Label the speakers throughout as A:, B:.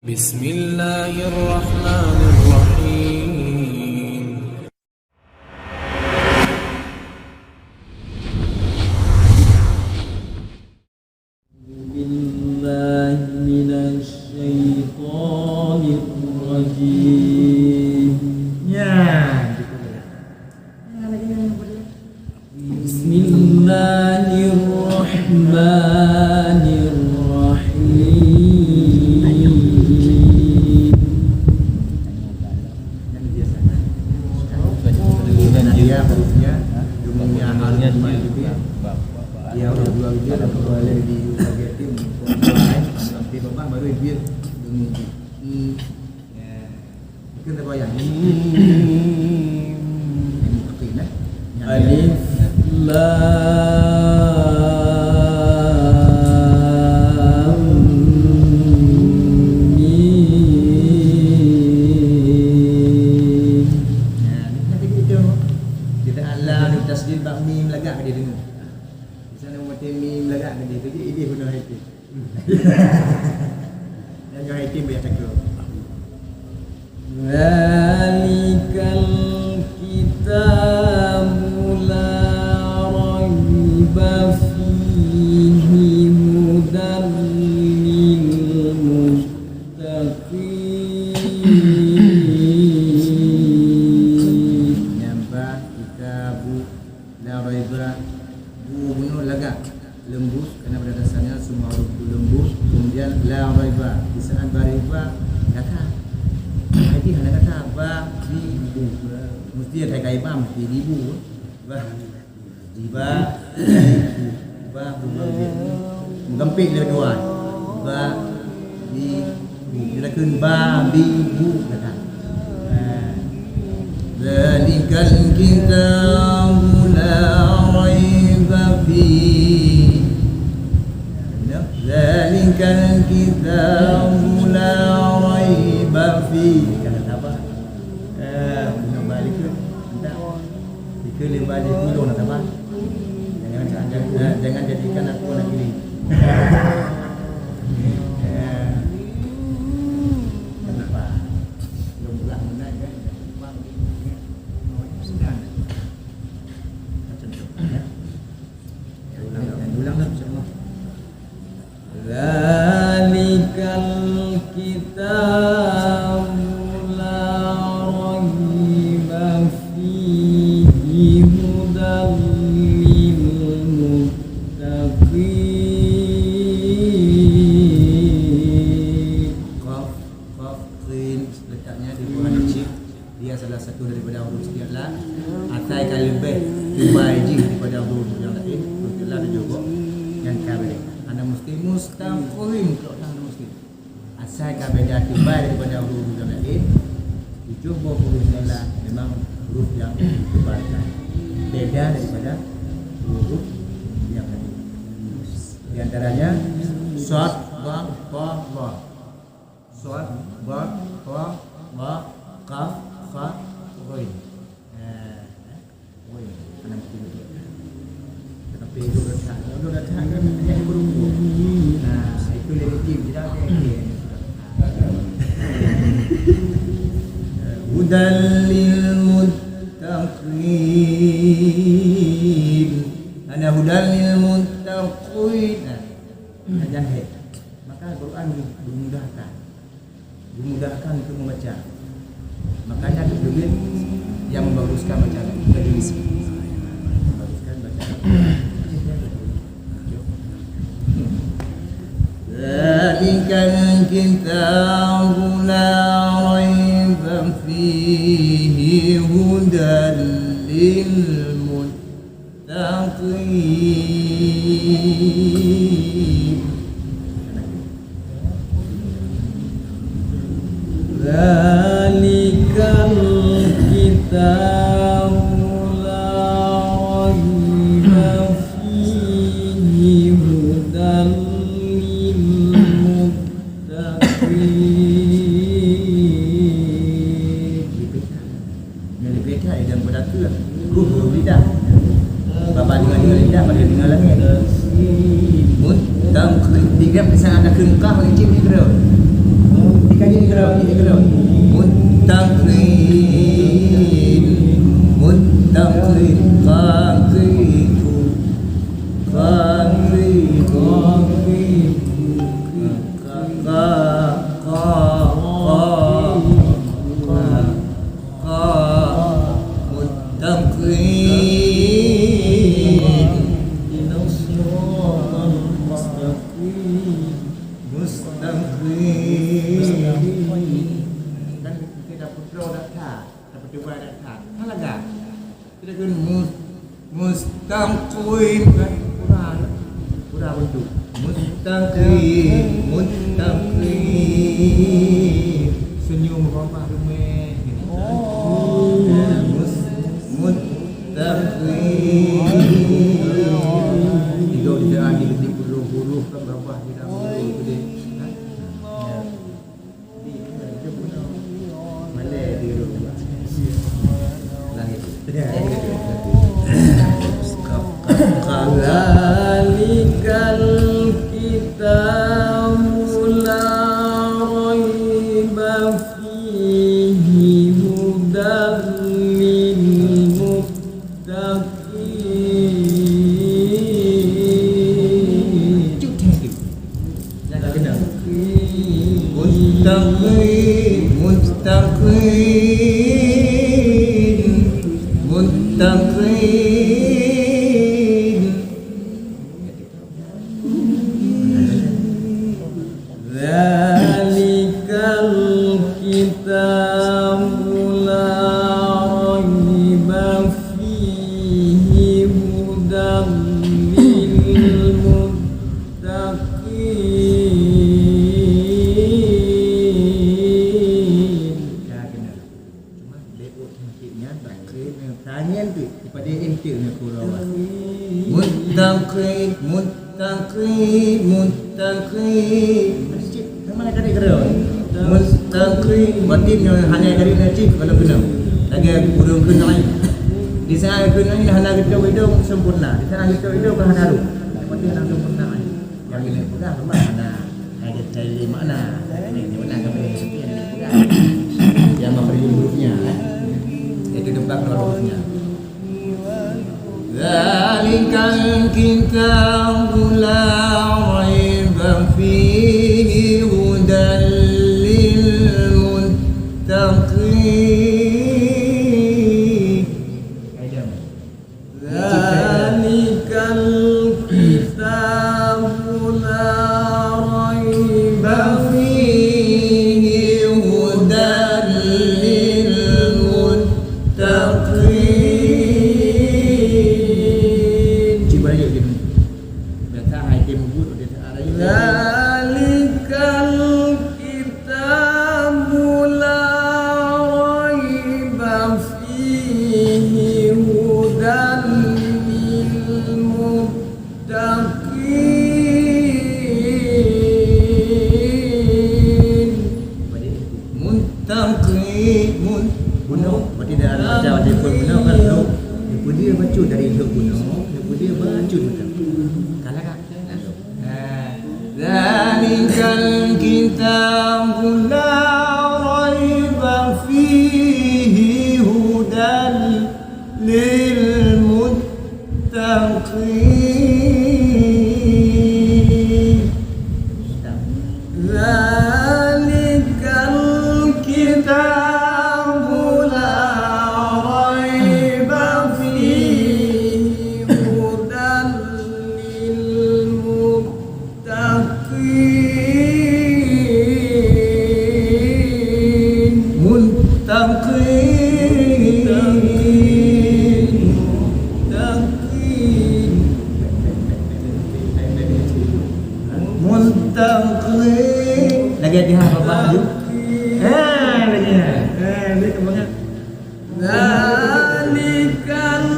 A: بسم الله الرحمن الرحيم
B: بالله من الشيطان الرجيم بسم الله الرحمن الرحيم
C: dia harusnya dunia alamnya juga dia udah dua dia dan kembali di bagian lain nanti bapak baru dia dengan ya mungkin terbayang ini seperti ini
B: alif lam mim.
C: nanti kita tidak Allah di tasdid bak mim lagak dia dengar di sana mati mim lagak dia tu dia guna itu dan yang itu biar takut
B: Zalikal kitabu la raiba fihi hudan lil muttaqin.
C: Nyambah kitabu la raiba bu bunuh lagak lembut kerana pada dasarnya semua huruf itu lembut kemudian la raiba di saat bariba kata ini hanya kata ba ribu mesti ada kaitan mesti ribu ba riba ba menggempik dia dua ba ribu dia kun ba ribu kata Zalikal kitabu la raiba fihi Zalikal kitabu la raiba fihi kata apa? Guna balik ke tak jika lembah dia tolong nak apa? Jangan jadikan aku anak ini kenapa? Belum pulang benar kan? Sedang macam tu ya. Ulang dah insyaAllah.
B: Zalikal kitabu la raiba fihi hudan lil muttaqin.
C: Qaf qin letaknya di bawah cip dia salah satu daripada huruf isti'la atai kali lebih tibai jing daripada huruf yang lain isti'la dan juga yang kabel anda mesti mustaqim kalau anda mesti asal kabel dia tibai daripada huruf yang lain dicoba huruf isti'la memang huruf yang ditebalkan beda daripada huruf yang lain di antaranya shad ba ta ba shad ba ta ba qaf fa ghain ghain ana mesti betul tetapi itu letak kan hanya berumur itu relatif tidak ada hudal lil muttaqin ana hudal lil muttaqin jangan hek maka Al-Quran dimudahkan untuk membaca makanya kemudian yang membaguskan bacaan kita diisi membaguskan bacaan Zalikal kitabu la raiba fihi hudan lil muttaqin Zalikal kitabu la raiba fihi hudan lil muttaqin. Yang lebih dan berdaka huruf lidah bapa dengan lidah pada dengan langit muttaqin tiga persamaan ada kengkah wajib ni kira Muttaqin senyum ramah rumah tiga bidaan di ketik huruf kan berapa di dalam huruf tu Malay dia lahir
B: Zalikal kitabu la raiba fihi hudan lil muttaqin.
C: Jangan kena muttaqin
B: Zalikal kitabu la raiba fihi hudan lil muttaqin.
C: Jangan kena cuma layout cantiknya baik tangan tu kepada intik ni kurang muttaqin masjid mana kali kera muttaqin batinnya hanya dari najib kalau kena lagi kurang kena di sana kena ni hanya kita hidung sempurna di sana kita hidung kan haru batin yang sempurna yang ini pegang mana ada cari mana ini mana kami sekian yang memberi hurufnya itu tempat hurufnya Zalikal kitabu la raiba fihi hudan lil muttaqin.
B: Zalikal kitabu la raiba
C: fihi hudan lil muttaqin.
B: Zalikal kitabu la raiba fihi hudan lil muttaqin.
C: Muttaqin bunuh berarti dah baca ada pun bunuh kan lu dia baca dari huruf bunuh dia baca macam kalah kan Zalikal kitabu la raiba fihi hudan lil muttaqin. Zalikal kitabu la raiba fihi hudan lil muttaqin. Lagi ada apa tu? Lagi ni kemudian. Zalikal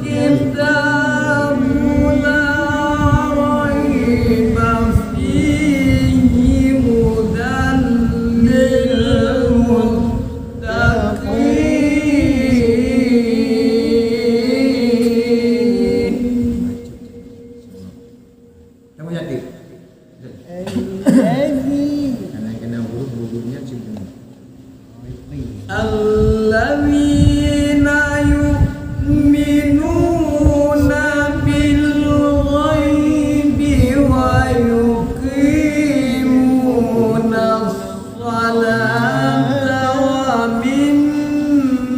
C: kitabu la raiba fihi hudan lil muttaqin. Kamu jadi? Karena kena huruf-hurufnya yang sini.
B: Alladzina yu'minuna bil ghaibi wa yuqimuna as-salata wa mimma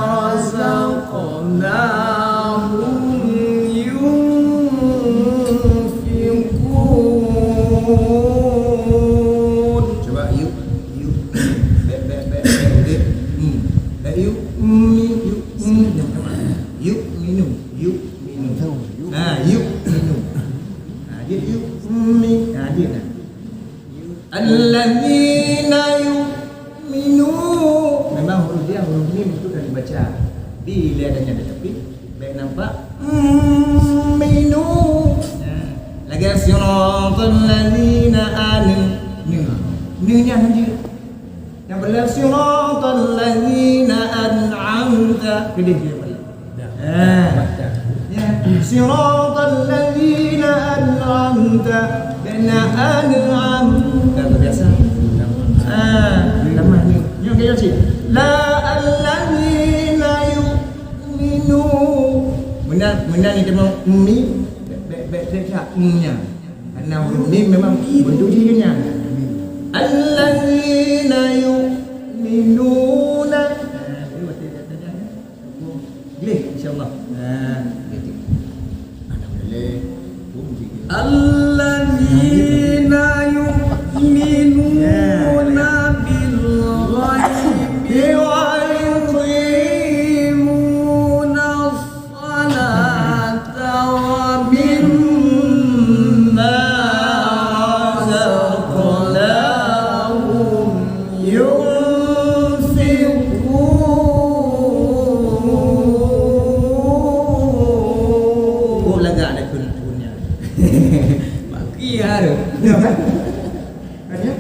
B: razaqnahum yunfiqun.
C: Coba yuk. Yuk minum. Yuk minum. Yuk minum. Yuk minum. Dia yuk minum. Dia dah. Alladzina yu'minun. Memang huruf dia huruf mim itu dah dibaca. Bila adanya ada tepi, baik nampak minum. Lagi siratal ladzina nya saja. Yang benar siratal ladzina an'amta. Kedih dia balik. Ya, siratal ladzina an'amta. Kena an'am. Dah biasa. Lemah ni. Yang kaya sih. La alladzina yu'minun. Benar ni dia mau mi. Baik nya. Karena huruf mim memang bentuk dirinya. Alladzina yu'minuna. Boleh insya-Allah. Ada boleh.
B: Alladzina yu'minuna bil ghaibi wa yuqimuna as-salata wa mimma razaqnahum yunfiqun.
C: Oh lega ada kun-kunnya.
B: Bagi ada.
C: Ya kan? Ada?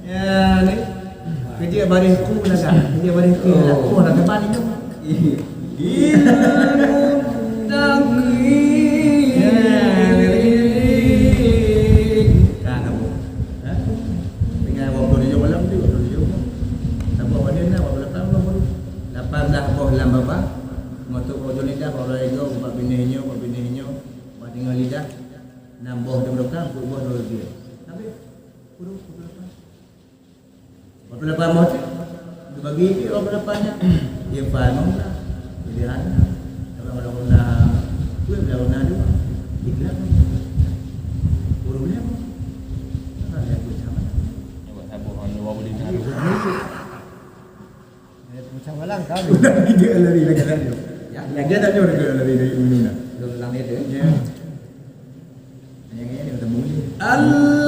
C: Ya ni. Kerja barisku lega. Kerja barisku lega. Oh nak depan ni tu. Berapa mau bagi berapa nya dia faham lah dia ada kalau nak tu kalau nak juga iklan urusnya ada tu sama
D: buat tabuh orang luar boleh nak
C: macam malang kan dia lari lagi ya lagi ada dia lari dari minuna
B: Ulang dia.
C: yang ini ketemu
B: Allah